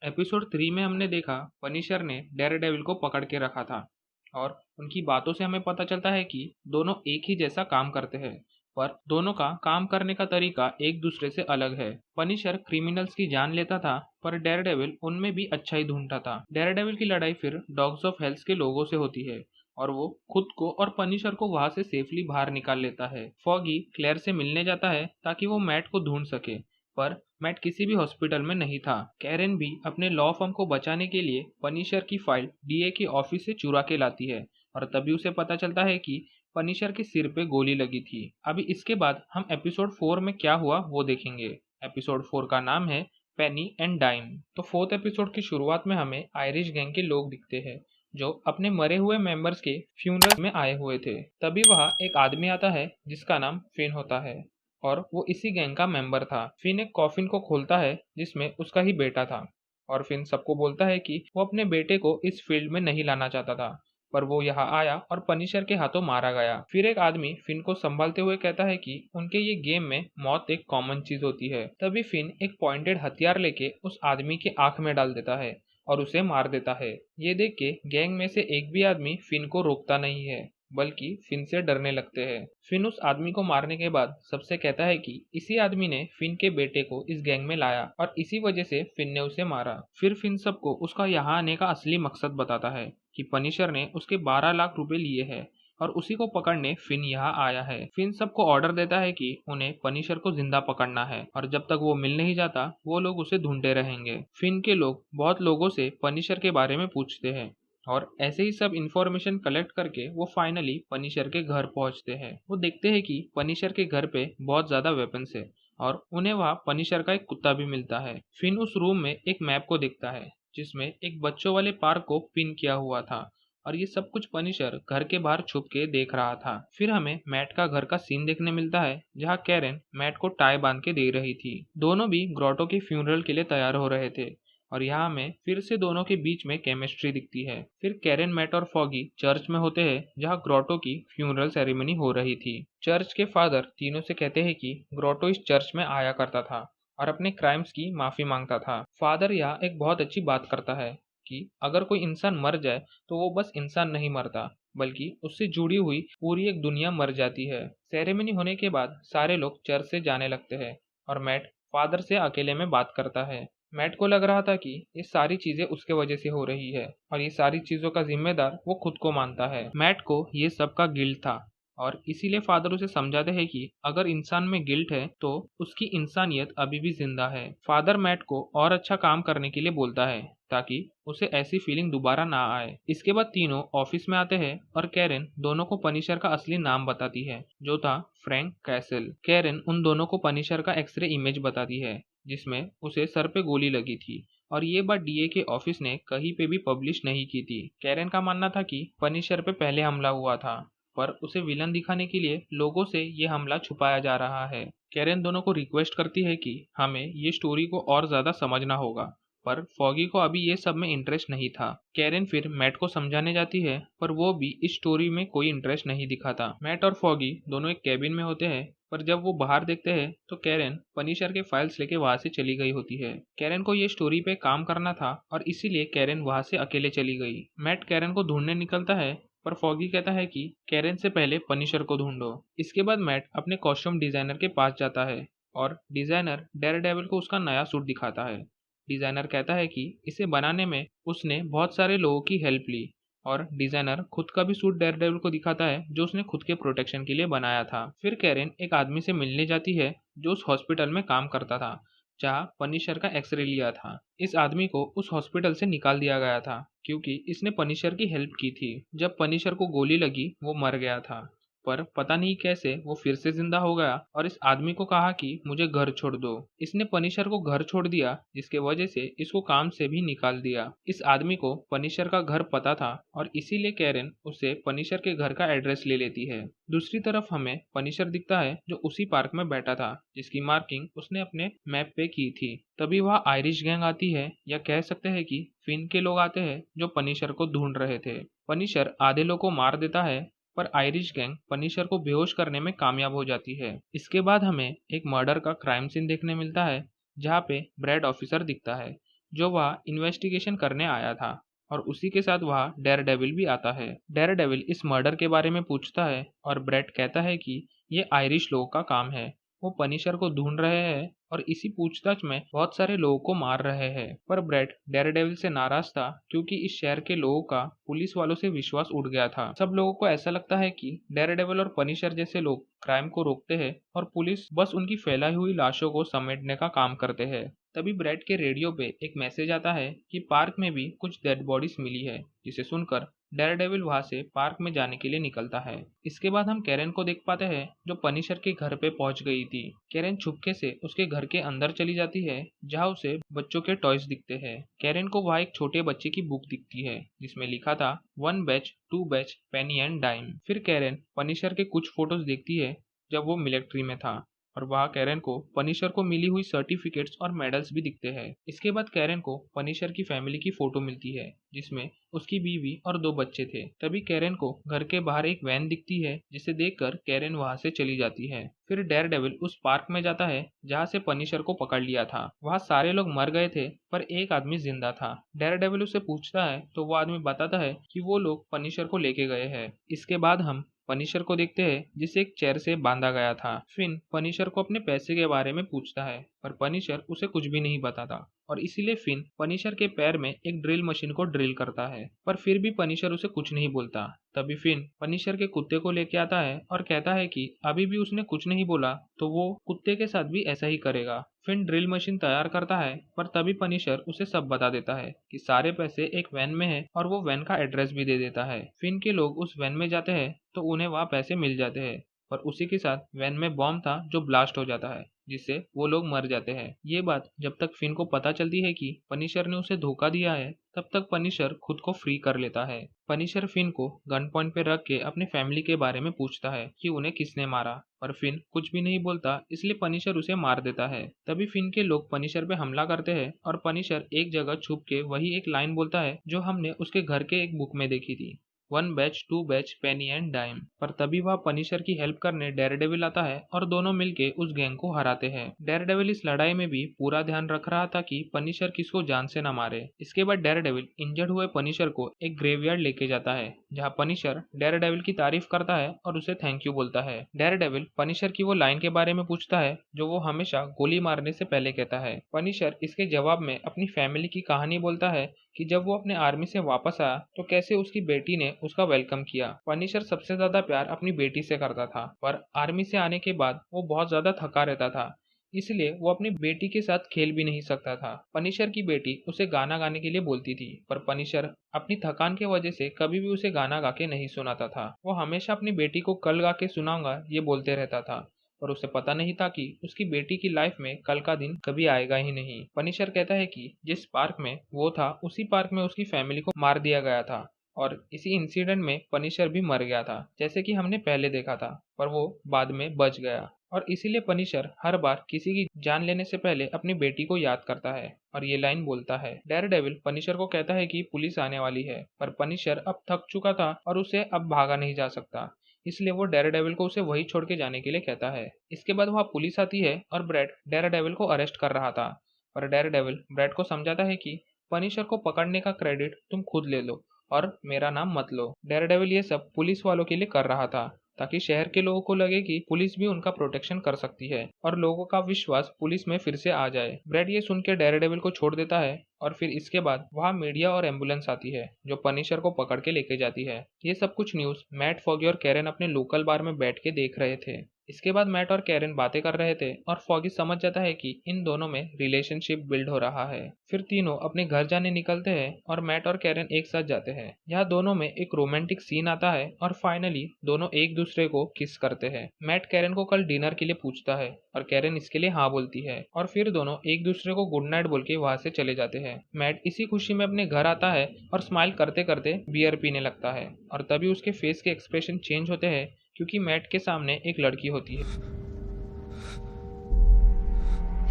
Episode 3 में हमने देखा पनिशर ने डेयरडेविल को पकड़ के रखा था और उनकी बातों से हमें पता चलता है कि दोनों एक ही जैसा काम करते हैं, पर दोनों का काम करने का तरीका एक दूसरे से अलग है। पनिशर क्रिमिनल्स की जान लेता था, पर डेयरडेविल उनमें भी अच्छाई ढूंढता था। डेयरडेविल की लड़ाई फिर डॉग्स ऑफ हेल्स के लोगों से होती है और वो खुद को और पनिशर को वहां से सेफली बाहर निकाल लेता है। फॉगी क्लेयर से मिलने जाता है ताकि वो मैट को ढूंढ सके, पर मैट किसी भी हॉस्पिटल में नहीं था। कैरेन भी अपने लॉ फर्म को बचाने के लिए पनिशर की फाइल डीए के ऑफिस से चुरा के लाती है और तभी उसे पता चलता है कि पनिशर के सिर पे गोली लगी थी। अभी इसके बाद हम एपिसोड 4 में क्या हुआ वो देखेंगे। एपिसोड 4 का नाम है पेनी एंड डाइम। तो फोर्थ एपिसोड की शुरुआत में हमें आयरिश गैंग के लोग दिखते हैं जो अपने मरे हुए मेंबर्स के फ्यूनरल में आए हुए थे। तभी वहां एक आदमी आता है जिसका नाम फिन होता है और वो इसी गैंग का मेंबर था। फिन एक कॉफिन को खोलता है जिसमें उसका ही बेटा था और फिन सबको बोलता है कि वो अपने बेटे को इस फील्ड में नहीं लाना चाहता था, पर वो यहाँ आया और पनिशर के हाथों मारा गया। फिर एक आदमी फिन को संभालते हुए कहता है कि उनके ये गेम में मौत एक कॉमन चीज होती है। तभी फिन एक पॉइंटेड हथियार लेके उस आदमी के आंख में डाल देता है और उसे मार देता है। ये देख के गैंग में से एक भी आदमी फिन को रोकता नहीं है, बल्कि फिन से डरने लगते हैं। फिन उस आदमी को मारने के बाद सबसे कहता है कि इसी आदमी ने फिन के बेटे को इस गैंग में लाया और इसी वजह से फिन ने उसे मारा। फिर फिन सबको उसका यहाँ आने का असली मकसद बताता है कि पनिशर ने उसके 12 लाख रुपए लिए हैं और उसी को पकड़ने फिन यहाँ आया है। फिन सबको ऑर्डर देता है कि उन्हें पनिशर को जिंदा पकड़ना है और जब तक वो मिल नहीं जाता वो लोग उसे ढूंढते रहेंगे। फिन के लोग बहुत लोगों से पनिशर के बारे में पूछते हैं और ऐसे ही सब इंफॉर्मेशन कलेक्ट करके वो फाइनली पनिशर के घर पहुंचते हैं। वो देखते हैं कि पनिशर के घर पे बहुत ज्यादा वेपन्स है और उन्हें वहाँ पनिशर का एक कुत्ता भी मिलता है। फिन उस रूम में एक मैप को देखता है जिसमें एक बच्चों वाले पार्क को पिन किया हुआ था और ये सब कुछ पनिशर घर के बाहर छुप के देख रहा था। फिर हमें मैट का घर का सीन देखने मिलता है जहाँ कैरेन मैट को टाई बांध के दे रही थी। दोनों भी ग्रोटो के फ्यूनरल के लिए तैयार हो रहे थे और यहाँ में फिर से दोनों के बीच में केमिस्ट्री दिखती है। फिर कैरेन, मैट और फॉगी चर्च में होते हैं जहाँ ग्रोटो की फ्यूनरल सेरेमनी हो रही थी। चर्च के फादर तीनों से कहते हैं कि ग्रोटो इस चर्च में आया करता था और अपने क्राइम्स की माफी मांगता था। फादर यहाँ एक बहुत अच्छी बात करता है कि अगर कोई इंसान मर जाए तो वो बस इंसान नहीं मरता, बल्कि उससे जुड़ी हुई पूरी एक दुनिया मर जाती है। सेरेमनी होने के बाद सारे लोग चर्च से जाने लगते हैं और मैट फादर से अकेले में बात करता है। मैट को लग रहा था कि ये सारी चीजें उसके वजह से हो रही है और ये सारी चीजों का जिम्मेदार वो खुद को मानता है। मैट को ये सब का गिल्ट था और इसीलिए फादर उसे समझाते हैं कि अगर इंसान में गिल्ट है तो उसकी इंसानियत अभी भी जिंदा है। फादर मैट को और अच्छा काम करने के लिए बोलता है ताकि उसे ऐसी फीलिंग दोबारा ना आए। इसके बाद तीनों ऑफिस में आते हैं और कैरेन दोनों को पनिशर का असली नाम बताती है जो था फ्रैंक कैसल। कैरेन उन दोनों को पनिशर का एक्सरे इमेज बताती है जिसमें उसे सर पे गोली लगी थी और ये बात डीए के ऑफिस ने कहीं पे भी पब्लिश नहीं की थी। कैरेन का मानना था कि पनिशर पे पहले हमला हुआ था, पर उसे विलन दिखाने के लिए लोगों से ये हमला छुपाया जा रहा है। कैरेन दोनों को रिक्वेस्ट करती है कि हमें ये स्टोरी को और ज्यादा समझना होगा, पर फॉगी को अभी ये सब में इंटरेस्ट नहीं था। कैरेन फिर मैट को समझाने जाती है पर वो भी इस स्टोरी में कोई इंटरेस्ट नहीं दिखाता। मैट और फॉगी दोनों एक कैबिन में होते हैं, पर जब वो बाहर देखते हैं तो कैरेन पनिशर के फाइल्स लेके वहां से चली गई होती है। कैरेन को ये स्टोरी पे काम करना था और इसीलिए कैरेन वहां से अकेले चली गई। मैट कैरेन को ढूंढने निकलता है पर फॉगी कहता है कि कैरेन से पहले पनिशर को ढूंढो। इसके बाद मैट अपने कॉस्ट्यूम डिजाइनर के पास जाता है और डिजाइनर डेयरडेविल को उसका नया सूट दिखाता है। डिजाइनर कहता है कि इसे बनाने में उसने बहुत सारे लोगों की हेल्प ली और डिजाइनर खुद का भी सूट डेयरडेविल को दिखाता है जो उसने खुद के प्रोटेक्शन के लिए बनाया था। फिर कैरेन एक आदमी से मिलने जाती है जो उस हॉस्पिटल में काम करता था जहाँ पनिशर का एक्सरे लिया था। इस आदमी को उस हॉस्पिटल से निकाल दिया गया था क्योंकि इसने पनिशर की हेल्प की थी। जब पनिशर को गोली लगी वो मर गया था, पर पता नहीं कैसे वो फिर से जिंदा हो गया और इस आदमी को कहा कि मुझे घर छोड़ दो। इसने पनिशर को घर छोड़ दिया जिसके वजह से इसको काम से भी निकाल दिया। इस आदमी को पनिशर का घर पता था और इसीलिए कैरेन उससे पनिशर के घर का एड्रेस ले लेती है। दूसरी तरफ हमें पनिशर दिखता है जो उसी पार्क में बैठा था जिसकी मार्किंग उसने अपने मैप पे की थी। तभी वह आयरिश गैंग आती है, या कह सकते हैं कि फिन के लोग आते हैं जो पनिशर को ढूंढ रहे थे। पनिशर आधे लोग को मार देता है पर आयरिश गैंग पनिशर को बेहोश करने में कामयाब हो जाती है। इसके बाद हमें एक मर्डर का क्राइम सीन देखने मिलता है जहाँ पे ब्रैड ऑफिसर दिखता है जो वहाँ इन्वेस्टिगेशन करने आया था, और उसी के साथ वहाँ डेयरडेविल भी आता है। डेयरडेविल इस मर्डर के बारे में पूछता है और ब्रेट कहता है कि ये आयरिश लोगों का काम है, वो पनिशर को ढूंढ रहे हैं और इसी पूछताछ में बहुत सारे लोगों को मार रहे हैं। पर ब्रेट डेयरडेविल से नाराज था क्योंकि इस शहर के लोगों का पुलिस वालों से विश्वास उठ गया था। सब लोगों को ऐसा लगता है कि डेयरडेविल और पनिशर जैसे लोग क्राइम को रोकते हैं और पुलिस बस उनकी फैलाई हुई लाशों को समेटने का काम करते हैं। तभी ब्रेट के रेडियो पे एक मैसेज आता है कि पार्क में भी कुछ डेड बॉडीज मिली है, जिसे सुनकर डेयरडेविल वहां से पार्क में जाने के लिए निकलता है। इसके बाद हम कैरेन को देख पाते हैं जो पनिशर के घर पे पहुंच गई थी। कैरेन चुपके से उसके घर के अंदर चली जाती है जहां उसे बच्चों के टॉयज दिखते हैं। कैरेन को वहां एक छोटे बच्चे की बुक दिखती है जिसमें लिखा था 1 batch 2 batch penny and dime. फिर कैरेन पनिशर के कुछ फोटोज देखती है जब वो मिलिट्री में था, और वहाँ कैरेन को पनिशर को मिली हुई सर्टिफिकेट्स और मेडल्स भी दिखते हैं। इसके बाद कैरेन को पनिशर की फैमिली की फोटो मिलती है जिसमें उसकी बीवी और 2 बच्चे थे। तभी कैरेन को घर के बाहर एक वैन दिखती है जिसे देखकर कैरेन वहां से चली जाती है। फिर डेयरडेविल उस पार्क में जाता है जहाँ से पनिशर को पकड़ लिया था। वहाँ सारे लोग मर गए थे पर एक आदमी जिंदा था। डेयरडेविल उसे पूछता है तो वो आदमी बताता है कि वो लोग पनिशर को लेके गए हैं। इसके बाद हम पनिशर को देखते हैं जिसे एक चेयर से बांधा गया था। फिन पनिशर को अपने पैसे के बारे में पूछता है पर पनिशर उसे कुछ भी नहीं बताता, और इसीलिए फिन पनिशर के पैर में एक ड्रिल मशीन को ड्रिल करता है, पर फिर भी पनिशर उसे कुछ नहीं बोलता। तभी फिन पनिशर के कुत्ते को लेके आता है और कहता है कि अभी भी उसने कुछ नहीं बोला तो वो कुत्ते के साथ भी ऐसा ही करेगा। फिन ड्रिल मशीन तैयार करता है पर तभी पनिशर उसे सब बता देता है कि सारे पैसे एक वैन में है और वो वैन का एड्रेस भी दे देता है। फिन के लोग उस वैन में जाते हैं तो उन्हें वहाँ पैसे मिल जाते हैं, पर उसी के साथ वैन में बॉम्ब था जो ब्लास्ट हो जाता है जिससे वो लोग मर जाते हैं। ये बात जब तक फिन को पता चलती है कि पनिशर ने उसे धोखा दिया है तब तक पनिशर खुद को फ्री कर लेता है। पनिशर फिन को गन पॉइंट पे रख के अपनी फैमिली के बारे में पूछता है कि उन्हें किसने मारा, पर फिन कुछ भी नहीं बोलता इसलिए पनिशर उसे मार देता है। तभी फिन के लोग पनिशर पे हमला करते हैं और पनिशर एक जगह छुप के वही एक लाइन बोलता है जो हमने उसके घर के एक बुक में देखी थी, 1 batch 2 batch penny and dime. पर तभी वह पनिशर की हेल्प करने डेयरडेविल आता है और दोनों मिलके उस गैंग को हराते हैं। डेयरडेविल इस लड़ाई में भी पूरा ध्यान रख रहा था कि पनिशर किसको जान से न मारे। इसके बाद डेयरडेविल इंजर्ड हुए पनिशर को एक ग्रेवयार्ड लेके जाता है जहाँ पनिशर डेयरडेविल की तारीफ करता है और उसे थैंक यू बोलता है। डेयरडेविल पनिशर की वो लाइन के बारे में पूछता है जो वो हमेशा गोली मारने से पहले कहता है। पनिशर इसके जवाब में अपनी फैमिली की कहानी बोलता है कि जब वो अपने आर्मी से वापस आया तो कैसे उसकी बेटी ने उसका वेलकम किया। पनिशर सबसे ज्यादा प्यार अपनी बेटी से करता था, पर आर्मी से आने के बाद वो बहुत ज्यादा थका रहता था, इसलिए वो अपनी बेटी के साथ खेल भी नहीं सकता था। पनिशर की बेटी उसे गाना गाने के लिए बोलती थी पर पनिशर अपनी थकान के वजह से कभी भी उसे गाना गा के नहीं सुनाता था। वो हमेशा अपनी बेटी को कल गा के सुनाऊंगा ये बोलते रहता था, पर उसे पता नहीं था कि उसकी बेटी की लाइफ में कल का दिन कभी आएगा ही नहीं। पनिशर कहता है कि जिस पार्क में वो था उसी पार्क में उसकी फैमिली को मार दिया गया था, और इसी इंसिडेंट में पनिशर भी मर गया था जैसे कि हमने पहले देखा था, पर वो बाद में बच गया। और इसीलिए पनिशर हर बार किसी की जान लेने से पहले अपनी बेटी को याद करता है और ये लाइन बोलता है। डेयरडेविल पनिशर को कहता है कि पुलिस आने वाली है, पर पनिशर अब थक चुका था और उसे अब भागा नहीं जा सकता, इसलिए वो डेयरडेविल को उसे वही छोड़ के जाने के लिए कहता है। इसके बाद वहाँ पुलिस आती है और ब्रैड डेयरडेविल को अरेस्ट कर रहा था, पर डेयरडेविल ब्रैड को समझाता है कि पनिशर को पकड़ने का क्रेडिट तुम खुद ले लो और मेरा नाम मत लो। डेयरडेविल ये सब पुलिस वालों के लिए कर रहा था ताकि शहर के लोगों को लगे कि पुलिस भी उनका प्रोटेक्शन कर सकती है और लोगों का विश्वास पुलिस में फिर से आ जाए। ब्रैड ये सुन के डेयरडेविल को छोड़ देता है और फिर इसके बाद वहाँ मीडिया और एम्बुलेंस आती है जो पनिशर को पकड़ के लेके जाती है। ये सब कुछ न्यूज मैट, फॉगी और कैरेन अपने लोकल बार में बैठ के देख रहे थे। इसके बाद मैट और कैरेन बातें कर रहे थे और फॉगी समझ जाता है कि इन दोनों में रिलेशनशिप बिल्ड हो रहा है। फिर तीनों अपने घर जाने निकलते हैं और मैट और कैरेन एक साथ जाते हैं। यहाँ दोनों में एक रोमांटिक सीन आता है और फाइनली दोनों एक दूसरे को किस करते हैं। मैट कैरेन को कल डिनर के लिए पूछता है और कैरेन इसके लिए हाँ बोलती है और फिर दोनों एक दूसरे को गुड नाइट बोल के वहाँ से चले जाते हैं। मैट इसी खुशी में अपने घर आता है और स्माइल करते करते बियर पीने लगता है, और तभी उसके फेस के एक्सप्रेशन चेंज होते हैं क्योंकि मैट के सामने एक लड़की होती है।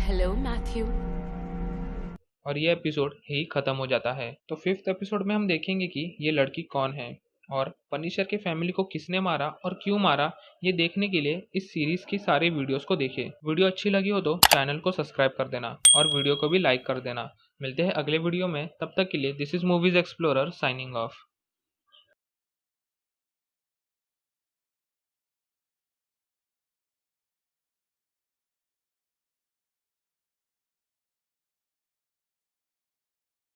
Hello Matthew. और ये एपिसोड यही खत्म हो जाता है। तो 5th एपिसोड में हम देखेंगे कि ये लड़की कौन है और पनिशर के फैमिली को किसने मारा और क्यों मारा। ये देखने के लिए इस सीरीज की सारे वीडियोस को देखें। वीडियो अच्छी लगी हो तो चैनल को सब्सक्राइब कर देना और वीडियो को भी लाइक कर देना। मिलते हैं अगले वीडियो में, तब तक के लिए this is movies explorer signing off.